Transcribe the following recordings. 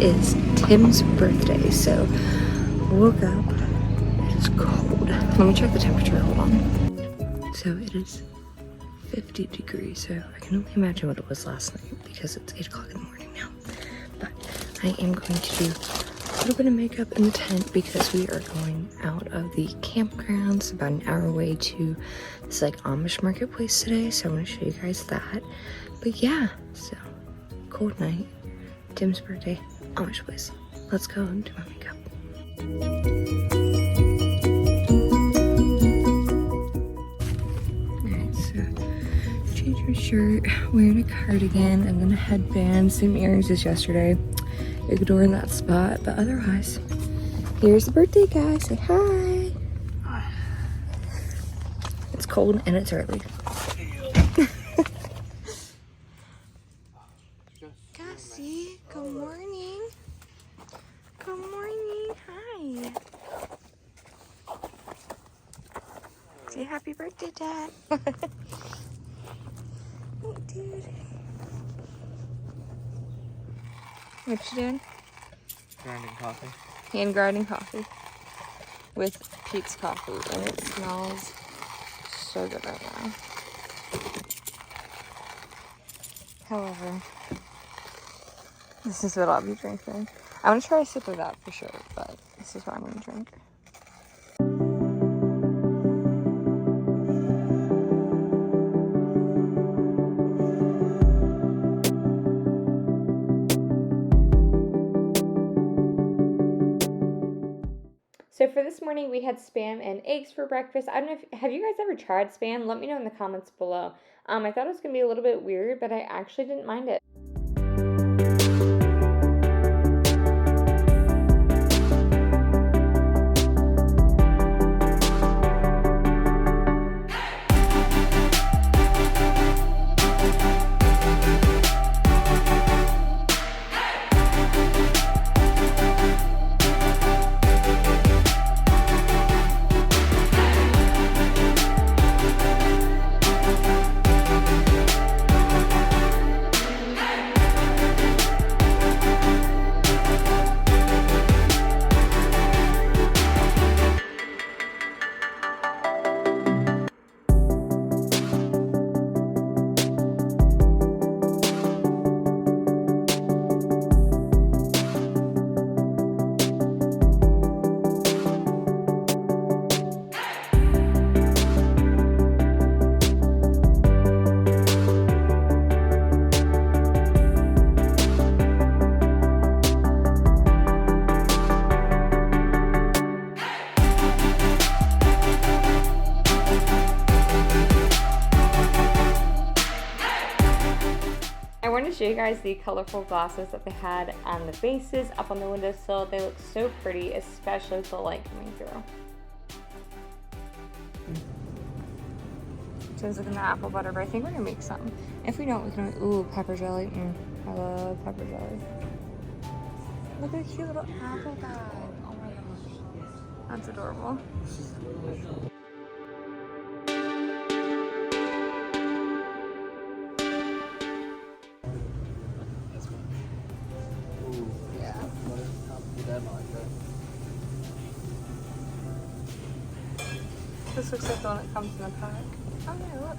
is Tim's birthday, so woke up. It is cold. Let me check the temperature, hold on. So it is 50 degrees, so I can only imagine what it was last night because it's 8 o'clock in the morning now. But I am going to do a little bit of makeup in the tent because we are going out of the campground. It's about an hour away to this like Amish marketplace today, so I want to show you guys that. But yeah, so cold night, Tim's birthday, Amish place. Let's go and do my makeup. Alright, so change my shirt, wearing a cardigan and then a headband, same earrings as yesterday. Ignore that spot, but otherwise, here's the birthday guy. Say hi. Hi. It's cold and it's early. Cassie, good morning. Good morning. Hi. Say happy birthday, Dad. Oh, dude. What you doing? Grinding coffee. Hand grinding coffee with Pete's coffee, and it smells so good right now. However, this is what I'll be drinking. I'm gonna try a sip of that for sure, but this is what I'm gonna drink. So for this morning, we had Spam and eggs for breakfast. I don't know if, have you guys ever tried Spam? Let me know in the comments below. I thought it was gonna be a little bit weird, but I actually didn't mind it. I wanted to show you guys the colorful glasses that they had on the bases up on the windowsill. They look so pretty, especially with the light coming through. So it's looking at the apple butter, but I think we're gonna make some. If we don't, we can. Ooh, pepper jelly. I love pepper jelly. Look at the cute little apple bag. Oh my gosh, that's adorable. This looks like the one that comes in the pack. Oh yeah, look.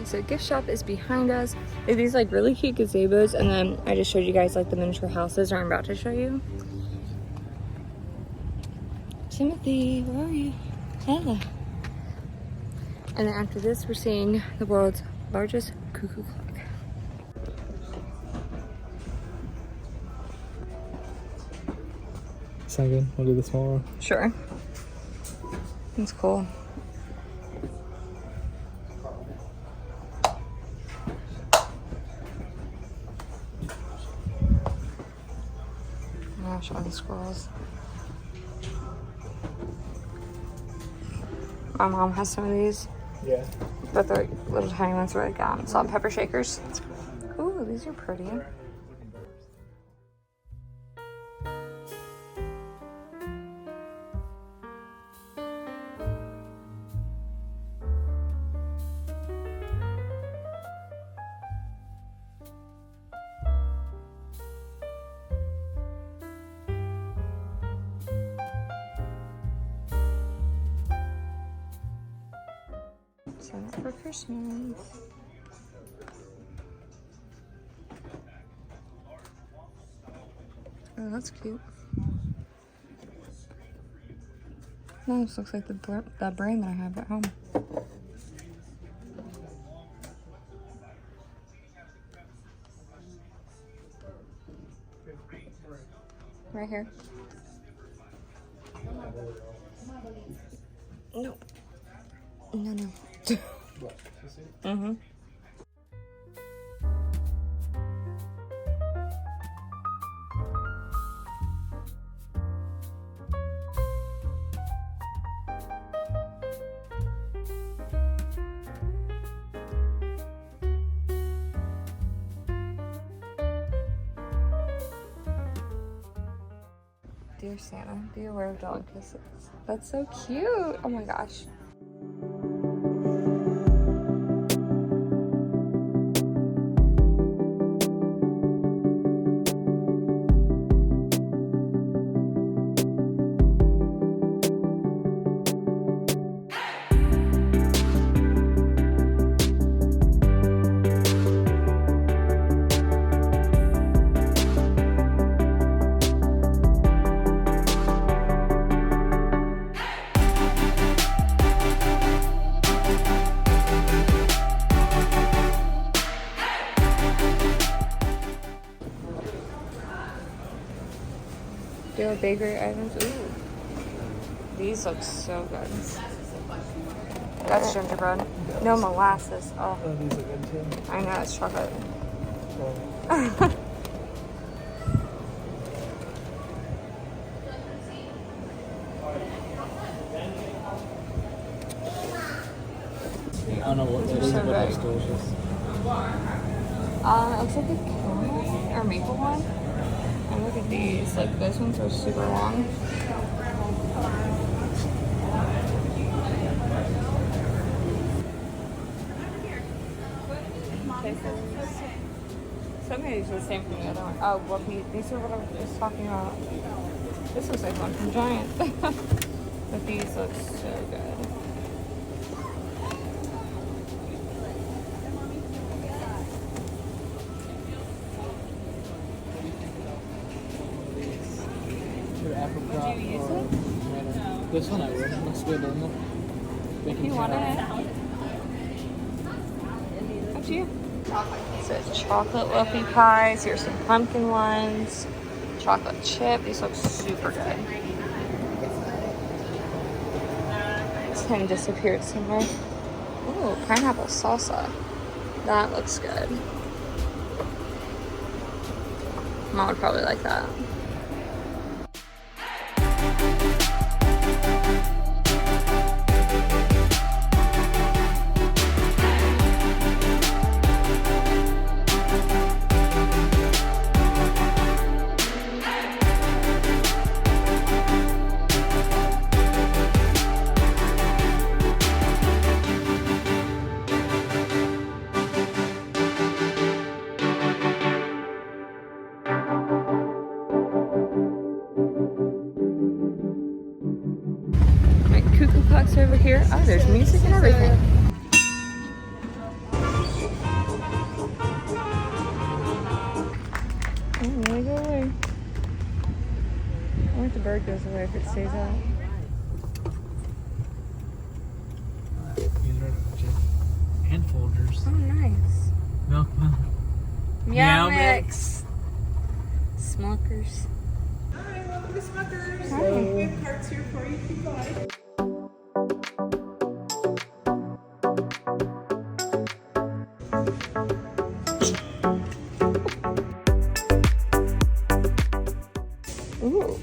So gift shop is behind us. There's these like really cute gazebos, and then I just showed you guys like the miniature houses, or I'm about to show you. Timothy, where are you? Hello. And then after this, we're seeing the world's largest cuckoo clock. Sound good? We'll do the small one. Sure. It's cool. Gosh, all the squirrels. My mom has some of these. Yeah. But the little tiny ones are like salt and pepper shakers. Ooh, these are pretty. Santa for Christmas. Oh, that's cute. No, this looks like that brain that I have at home. Right here. Nope. No. Mm-hmm. Dear Santa, be aware of dog kisses. That's so cute. Oh my gosh. Do a bakery items. Ooh. These look so good. That's gingerbread. No molasses. Oh, these are good too. I know, it's chocolate. I don't know what that is, but it's delicious. It looks like a caramel or maple one. And look at these. Like, those ones are super long. Some of these are the same from the other one. Oh, well, these are what I was talking about. This looks like one from Giant. But these look so good. Apricot. Would you use it? This one I would. It looks good, doesn't it? If you wanted it. Up to you. So chocolate loaf pies. Here's some pumpkin ones. Chocolate chip. These look super good. This thing disappeared somewhere. Ooh, pineapple salsa. That looks good. Mom would probably like that. Cuckoo clocks over here. Oh, there's music and everything. Oh, really go away. I wonder if the bird goes away if it stays out. These are a bunch of hand folders. Oh, nice. Milk. Meow mix. Smuckers. Hi, welcome to Smuckers. Hi. We have carts here for you if you'd like. Ooh.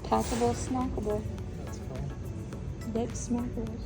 Tappable, snackable. That's cool. Big smackers.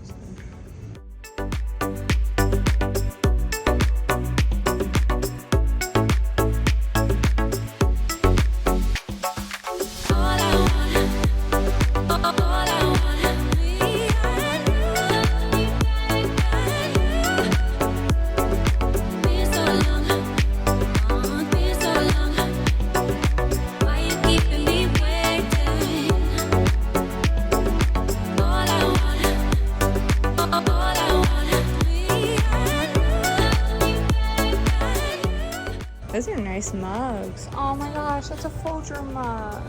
nice mugs. Oh my gosh, that's a Folger mug.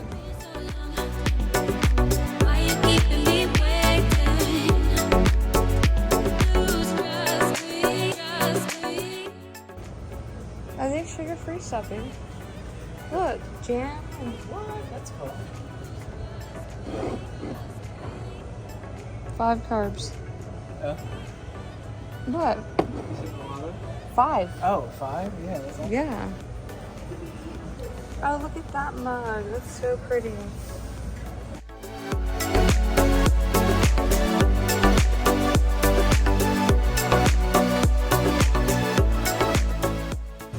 Why you keeping me waiting? Lose trust me. Are they sugar-free stuffing? Look, jam. What? That's cool. 5 carbs. What? 11? 5. Oh, 5? Yeah, that's all. Yeah. Oh, look at that mug. That's so pretty.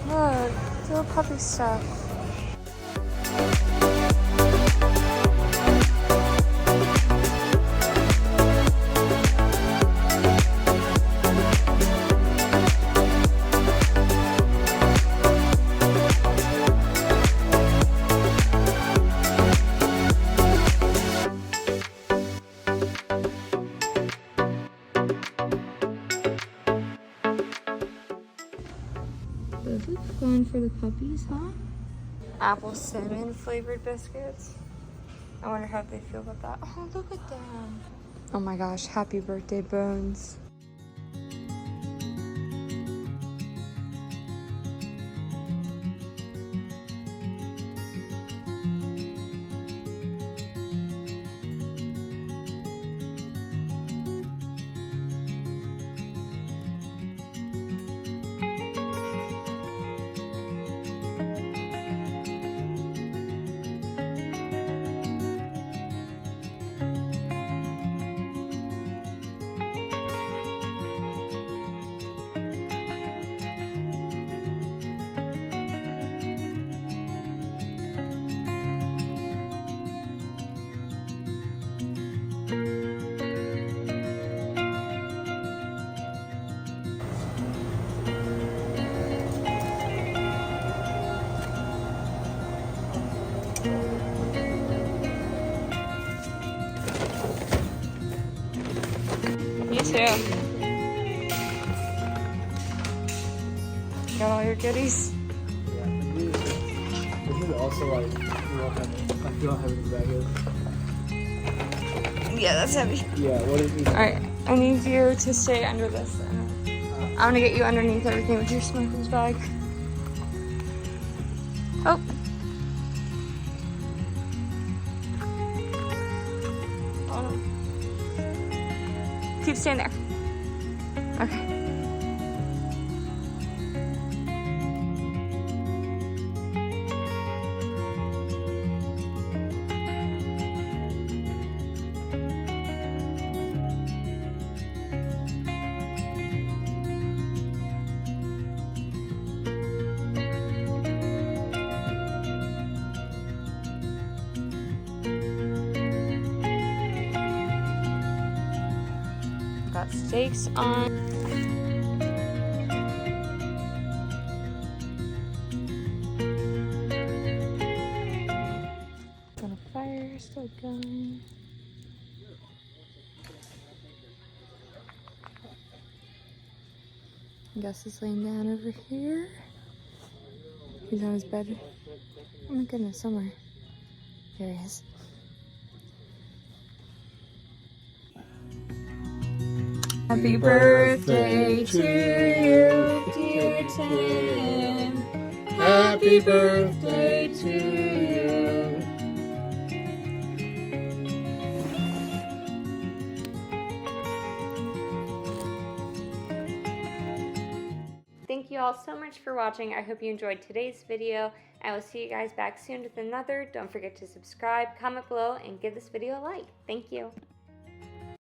Look, little puppy stuff. Those look fun for the puppies, huh? Apple cinnamon flavored biscuits. I wonder how they feel about that. Oh, look at them. Oh my gosh, happy birthday, Bones. You too. Got all your goodies? Yeah, this is also like, we don't have any bag here. Yeah, that's heavy. Yeah, what is it? Alright, I need you to stay under this. I'm gonna get you underneath everything with your Smucker's bag. Oh. Hold on. Keep staying there. Okay. Got steaks on. Got a fire still going. Gus is laying down over here. He's on his bed. Oh my goodness, somewhere. There he is. Happy birthday to you, dear Tim. Happy birthday to you. Thank you all so much for watching. I hope you enjoyed today's video. I will see you guys back soon with another. Don't forget to subscribe, comment below, and give this video a like. Thank you.